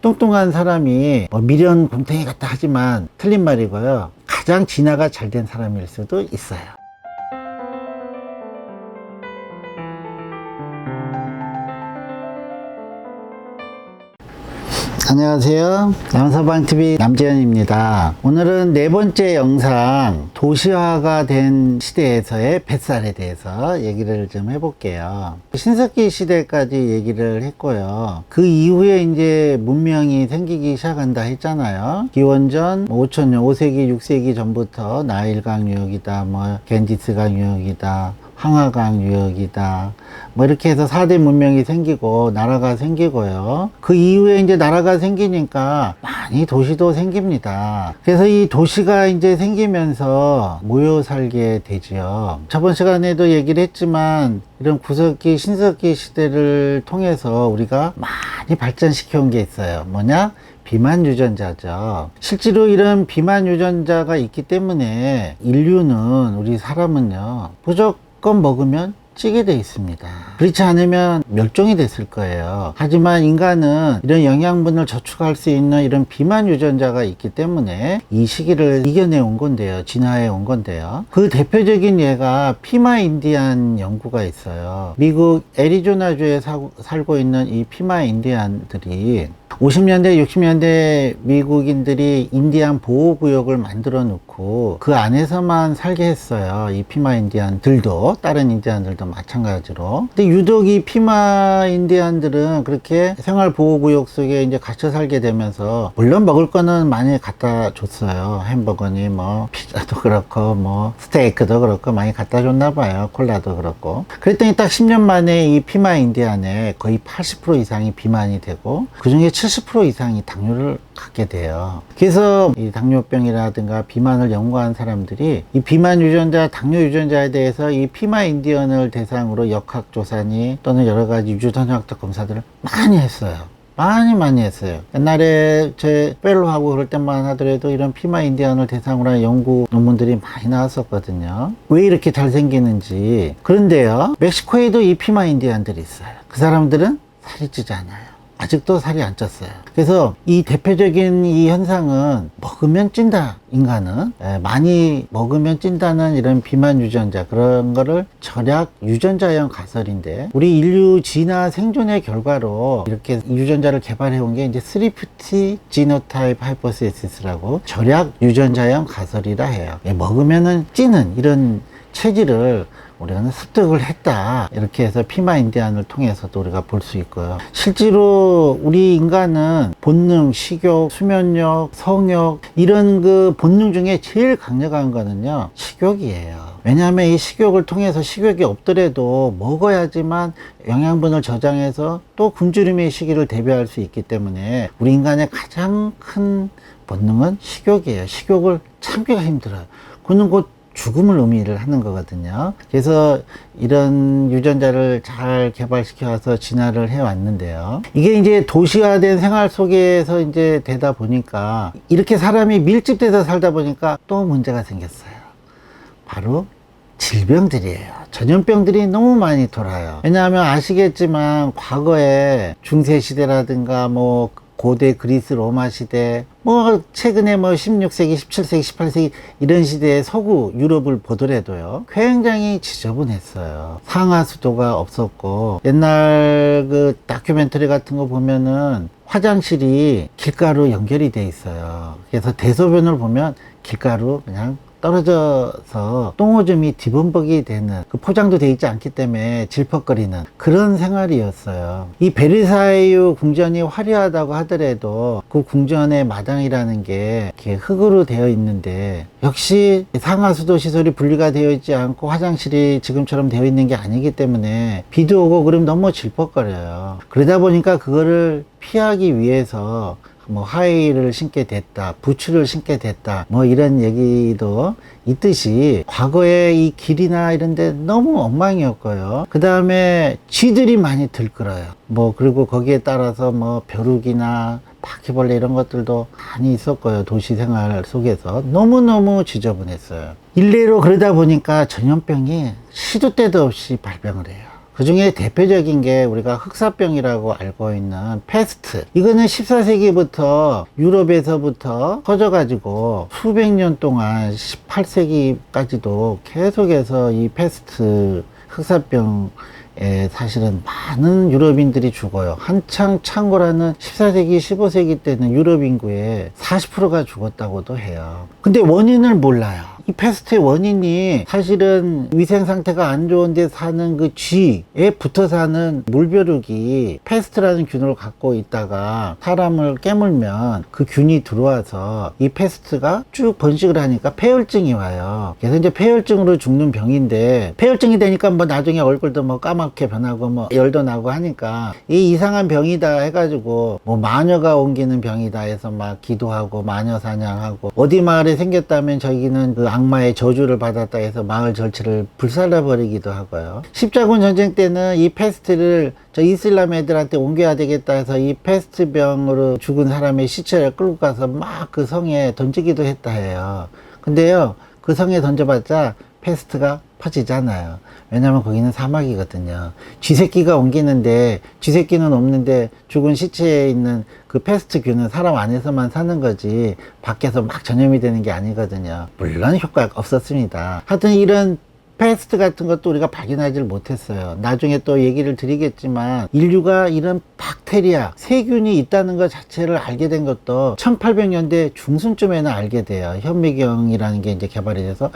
뚱뚱한 사람이 미련 곰탱이 같다 하지만 틀린 말이고요. 가장 진화가 잘 된 사람일 수도 있어요. 안녕하세요. 남서방TV 남재현입니다. 오늘은 네 번째 영상, 도시화가 된 시대에서의 뱃살에 대해서 얘기를 좀 해볼게요. 신석기 시대까지 얘기를 했고요. 그 이후에 이제 문명이 생기기 시작한다 했잖아요. 기원전 5000년, 5세기, 6세기 전부터 나일강 유역이다, 겐지스강 유역이다, 황하강 유역이다, 이렇게 해서 4대 문명이 생기고 나라가 생기고요. 그 이후에 이제 나라가 생기니까 많이 도시도 생깁니다. 그래서 이 도시가 이제 생기면서 모여 살게 되죠. 저번 시간에도 얘기를 했지만 이런 구석기, 신석기 시대를 통해서 우리가 많이 발전시켜 온 게 있어요. 뭐냐? 비만 유전자죠. 실제로 이런 비만 유전자가 있기 때문에 인류는, 우리 사람은요, 무조건 먹으면 찌게 돼 있습니다. 그렇지 않으면 멸종이 됐을 거예요. 하지만 인간은 이런 영양분을 저축할 수 있는 이런 비만 유전자가 있기 때문에 이 시기를 이겨내 온 건데요. 진화해 온 건데요. 그 대표적인 예가 피마 인디안 연구가 있어요. 미국 애리조나주에 살고 있는 이 피마 인디안들이 50년대, 60년대 미국인들이 인디안 보호구역을 만들어 놓고 그 안에서만 살게 했어요. 이 피마 인디안들도, 다른 인디안들도 마찬가지로. 근데 유독 이 피마 인디안들은 그렇게 생활보호구역 속에 이제 갇혀 살게 되면서, 물론 먹을 거는 많이 갖다 줬어요. 햄버거니, 피자도 그렇고, 스테이크도 그렇고 많이 갖다 줬나 봐요. 콜라도 그렇고. 그랬더니 딱 10년 만에 이 피마 인디안의 거의 80% 이상이 비만이 되고, 그 중에 70% 이상이 당뇨를 갖게 돼요. 그래서 이 당뇨병이라든가 비만을 연구한 사람들이 이 비만 유전자, 당뇨 유전자에 대해서 이 피마 인디언을 대상으로 역학조사니 또는 여러 가지 유전학적 검사들을 많이 했어요. 많이 했어요. 옛날에 제 펠로하고 그럴 때만 하더라도 이런 피마 인디언을 대상으로 한 연구 논문들이 많이 나왔었거든요. 왜 이렇게 잘 생기는지. 그런데요, 멕시코에도 이 피마 인디언들이 있어요. 그 사람들은 살이 찌지 않아요. 아직도 살이 안 쪘어요. 그래서 이 대표적인 이 현상은 먹으면 찐다, 인간은. 많이 먹으면 찐다는 이런 비만 유전자, 그런 거를 절약 유전자형 가설인데, 우리 인류 진화 생존의 결과로 이렇게 유전자를 개발해 온 게 이제 350 지노타입 하이포테시스라고 절약 유전자형 가설이라 해요. 먹으면은 찌는 이런 체질을 우리는 습득을 했다, 이렇게 해서 피마 인디안을 통해서도 우리가 볼 수 있고요. 실제로 우리 인간은 본능, 식욕, 수면력, 성욕, 이런 그 본능 중에 제일 강력한 거는요, 식욕이에요. 왜냐하면 이 식욕을 통해서, 식욕이 없더라도 먹어야지만 영양분을 저장해서 또 굶주림의 시기를 대비할 수 있기 때문에 우리 인간의 가장 큰 본능은 식욕이에요. 식욕을 참기가 힘들어요. 그는 곧 죽음을 의미를 하는 거거든요. 그래서 이런 유전자를 잘 개발시켜서 진화를 해왔는데요. 이게 이제 도시화된 생활 속에서 이제 되다 보니까, 이렇게 사람이 밀집돼서 살다 보니까 또 문제가 생겼어요. 바로 질병들이에요. 전염병들이 너무 많이 돌아요. 왜냐하면 아시겠지만 과거에 중세시대라든가 고대 그리스 로마 시대, 최근에 16세기, 17세기, 18세기 이런 시대의 서구 유럽을 보더라도요, 굉장히 지저분했어요. 상하수도가 없었고, 옛날 그 다큐멘터리 같은 거 보면은 화장실이 길가로 연결이 돼 있어요. 그래서 대소변을 보면 길가로 그냥 떨어져서 똥오줌이 뒤범벅이 되는, 그 포장도 돼 있지 않기 때문에 질퍽거리는 그런 생활이었어요. 이 베르사유 궁전이 화려하다고 하더라도 그 궁전의 마당이라는 게 이렇게 흙으로 되어 있는데, 역시 상하수도 시설이 분리가 되어 있지 않고 화장실이 지금처럼 되어 있는 게 아니기 때문에 비도 오고 그러면 너무 질퍽거려요. 그러다 보니까 그거를 피하기 위해서 하이힐을 신게 됐다, 부츠를 신게 됐다, 이런 얘기도 있듯이, 과거에 이 길이나 이런 데 너무 엉망이었고요. 그 다음에 쥐들이 많이 들끓어요. 그리고 거기에 따라서 벼룩이나 바퀴벌레 이런 것들도 많이 있었고요. 도시 생활 속에서 너무너무 지저분했어요. 일례로 그러다 보니까 전염병이 시도 때도 없이 발병을 해요. 그 중에 대표적인 게 우리가 흑사병이라고 알고 있는 패스트. 이거는 14세기부터 유럽에서부터 퍼져가지고 수백 년 동안 18세기까지도 계속해서 이 패스트 흑사병에 사실은 많은 유럽인들이 죽어요. 한창 창궐하는 14세기, 15세기 때는 유럽 인구의 40%가 죽었다고도 해요. 근데 원인을 몰라요. 이 패스트의 원인이 사실은 위생 상태가 안 좋은 데 사는 그 쥐에 붙어 사는 물벼룩이 패스트라는 균을 갖고 있다가 사람을 깨물면 그 균이 들어와서 이 패스트가 쭉 번식을 하니까 폐혈증이 와요. 그래서 이제 폐혈증으로 죽는 병인데, 폐혈증이 되니까 뭐 나중에 얼굴도 뭐 까맣게 변하고 뭐 열도 나고 하니까 이 이상한 병이다 해가지고 뭐 마녀가 옮기는 병이다 해서 막 기도하고 마녀 사냥하고, 어디 마을에 생겼다면 저기는 그 악마의 저주를 받았다 해서 마을 전체를 불살라 버리기도 하고요. 십자군 전쟁 때는 이 패스트를 저 이슬람 애들한테 옮겨야 되겠다 해서 이 패스트 병으로 죽은 사람의 시체를 끌고 가서 막 그 성에 던지기도 했다 해요. 근데요, 그 성에 던져봤자 패스트가 퍼지잖아요. 왜냐면 거기는 사막이거든요. 쥐새끼가 옮기는데 쥐새끼는 없는데 죽은 시체에 있는 그 패스트균은 사람 안에서만 사는 거지 밖에서 막 전염이 되는 게 아니거든요. 물론 효과가 없었습니다. 하여튼 이런 패스트 같은 것도 우리가 발견하지를 못했어요. 나중에 또 얘기를 드리겠지만 인류가 이런 박테리아, 세균이 있다는 것 자체를 알게 된 것도 1800년대 중순쯤에는 알게 돼요. 현미경이라는 게 이제 개발이 돼서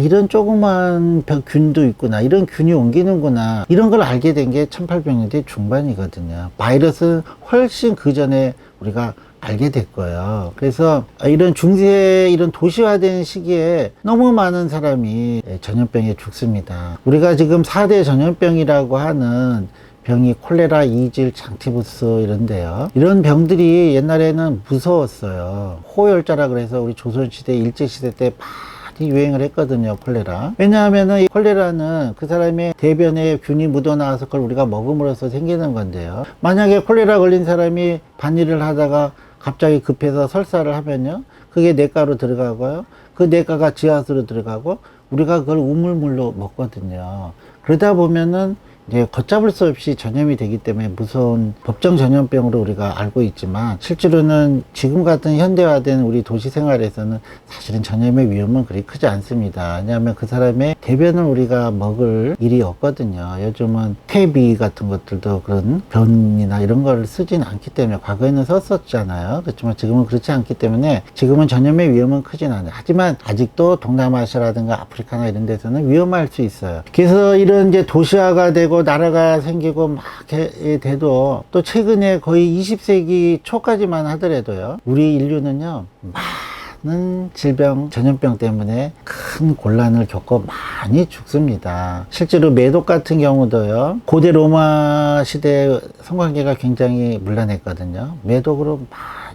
이런 조그만 균도 있구나, 이런 균이 옮기는구나, 이런 걸 알게 된 게 1800년대 중반이거든요. 바이러스는 훨씬 그 전에 우리가 알게 됐고요. 그래서 이런 중세, 이런 도시화된 시기에 너무 많은 사람이 전염병에 죽습니다. 우리가 지금 4대 전염병이라고 하는 병이 콜레라, 이질, 장티푸스 이런데요. 이런 병들이 옛날에는 무서웠어요. 호열자라 그래서 우리 조선시대, 일제시대 때 많이 유행을 했거든요, 콜레라. 왜냐하면은 이 콜레라는 그 사람의 대변에 균이 묻어나와서 그걸 우리가 먹음으로써 생기는 건데요. 만약에 콜레라 걸린 사람이 밭일을 하다가 갑자기 급해서 설사를 하면요, 그게 뇌가로 들어가고요, 그 뇌가가 지하수로 들어가고 우리가 그걸 우물물로 먹거든요. 그러다 보면은 이제 걷잡을 수 없이 전염이 되기 때문에 무서운 법정 전염병으로 우리가 알고 있지만, 실제로는 지금 같은 현대화된 우리 도시 생활에서는 사실은 전염의 위험은 그리 크지 않습니다. 왜냐하면 그 사람의 대변을 우리가 먹을 일이 없거든요. 요즘은 퇴비 같은 것들도 그런 변이나 이런 걸 쓰진 않기 때문에, 과거에는 썼었잖아요. 그렇지만 지금은 그렇지 않기 때문에 지금은 전염의 위험은 크진 않아요. 하지만 아직도 동남아시아라든가 아프리카나 이런 데서는 위험할 수 있어요. 그래서 이런 이제 도시화가 되고 나라가 생기고 막 돼도, 또 최근에 거의 20세기 초까지만 하더라도요, 우리 인류는요 많은 질병, 전염병 때문에 큰 곤란을 겪고 많이 죽습니다. 실제로 매독 같은 경우도요, 고대 로마 시대 성관계가 굉장히 문란했거든요. 매독으로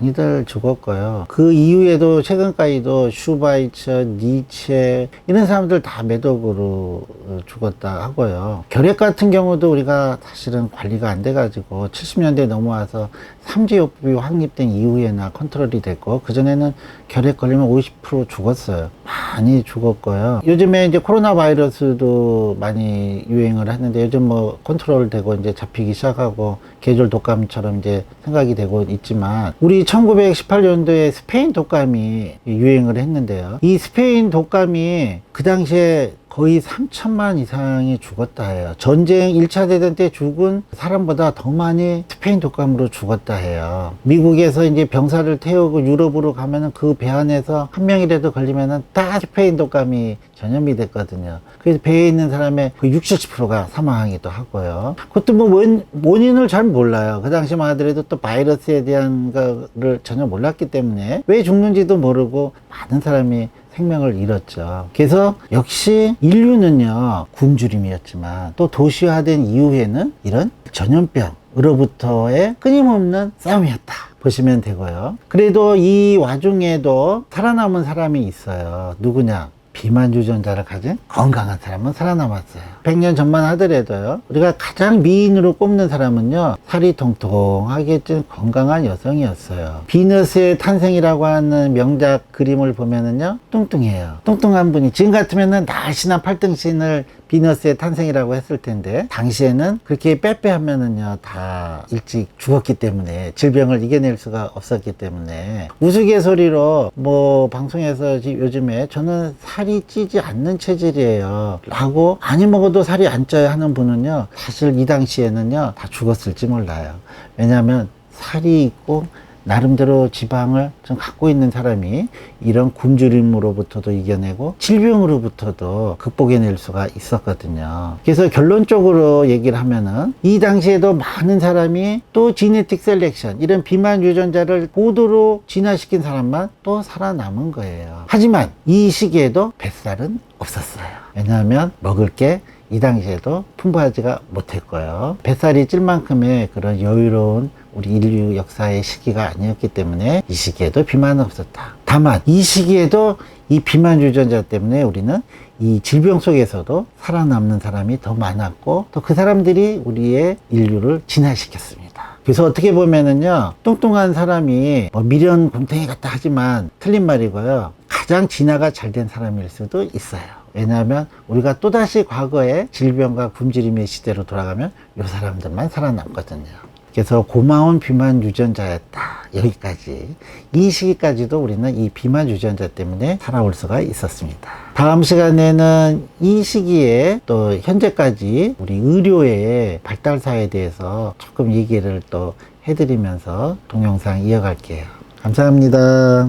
많이들 죽었고요. 그 이후에도 최근까지도 슈바이처, 니체 이런 사람들 다 매독으로 죽었다 하고요. 결핵 같은 경우도 우리가 사실은 관리가 안 돼가지고 70년대 넘어와서 삼지요법이 확립된 이후에나 컨트롤이 됐고, 그전에는 결핵 걸리면 50% 죽었어요. 많이 죽었고요. 요즘에 이제 코로나 바이러스도 많이 유행을 하는데, 요즘 뭐 컨트롤 되고 이제 잡히기 시작하고 계절 독감처럼 이제 생각이 되고 있지만, 우리 1918년도에 스페인 독감이 유행을 했는데요. 이 스페인 독감이 그 당시에 거의 3천만 이상이 죽었다 해요. 전쟁 1차 대전 때 죽은 사람보다 더 많이 스페인 독감으로 죽었다 해요. 미국에서 이제 병사를 태우고 유럽으로 가면은 그 배 안에서 한 명이라도 걸리면은 다 스페인 독감이 전염이 됐거든요. 그래서 배에 있는 사람의 그 60, 70%가 사망하기도 하고요. 그것도 뭐 원인을 잘 몰라요. 그 당시만 하더라도 또 바이러스에 대한 거를 전혀 몰랐기 때문에 왜 죽는지도 모르고 많은 사람이 생명을 잃었죠. 그래서 역시 인류는요, 굶주림이었지만 또 도시화된 이후에는 이런 전염병으로부터의 끊임없는 싸움이었다 보시면 되고요. 그래도 이 와중에도 살아남은 사람이 있어요. 누구냐? 비만 유전자를 가진 건강한 사람은 살아남았어요. 100년 전만 하더라도요, 우리가 가장 미인으로 꼽는 사람은요, 살이 통통하게 찐 건강한 여성이었어요. 비너스의 탄생이라고 하는 명작 그림을 보면은요, 뚱뚱해요. 뚱뚱한 분이 지금 같으면은 날씬한 팔등신을 비너스의 탄생이라고 했을 텐데, 당시에는 그렇게 빼빼하면은요 다 일찍 죽었기 때문에, 질병을 이겨낼 수가 없었기 때문에 우스갯소리로 뭐 방송에서 요즘에 저는 살이 찌지 않는 체질이에요 라고, 많이 먹어도 살이 안 쪄요 하는 분은요, 사실 이 당시에는요 다 죽었을지 몰라요. 왜냐하면 살이 있고 나름대로 지방을 좀 갖고 있는 사람이 이런 굶주림으로부터도 이겨내고 질병으로부터도 극복해낼 수가 있었거든요. 그래서 결론적으로 얘기를 하면은, 이 당시에도 많은 사람이 또 지네틱 셀렉션, 이런 비만 유전자를 고도로 진화시킨 사람만 또 살아남은 거예요. 하지만 이 시기에도 뱃살은 없었어요. 왜냐하면 먹을 게 이 당시에도 풍부하지가 못했고요. 뱃살이 찔 만큼의 그런 여유로운 우리 인류 역사의 시기가 아니었기 때문에 이 시기에도 비만은 없었다. 다만 이 시기에도 이 비만 유전자 때문에 우리는 이 질병 속에서도 살아남는 사람이 더 많았고, 또 그 사람들이 우리의 인류를 진화시켰습니다. 그래서 어떻게 보면은요, 뚱뚱한 사람이 뭐 미련 곰탱이 같다 하지만 틀린 말이고요, 가장 진화가 잘 된 사람일 수도 있어요. 왜냐하면 우리가 또다시 과거의 질병과 굶주림의 시대로 돌아가면 이 사람들만 살아남거든요. 그래서 고마운 비만 유전자였다. 여기까지. 이 시기까지도 우리는 이 비만 유전자 때문에 살아올 수가 있었습니다. 다음 시간에는 이 시기에 또 현재까지 우리 의료의 발달사에 대해서 조금 얘기를 또 해드리면서 동영상 이어갈게요. 감사합니다.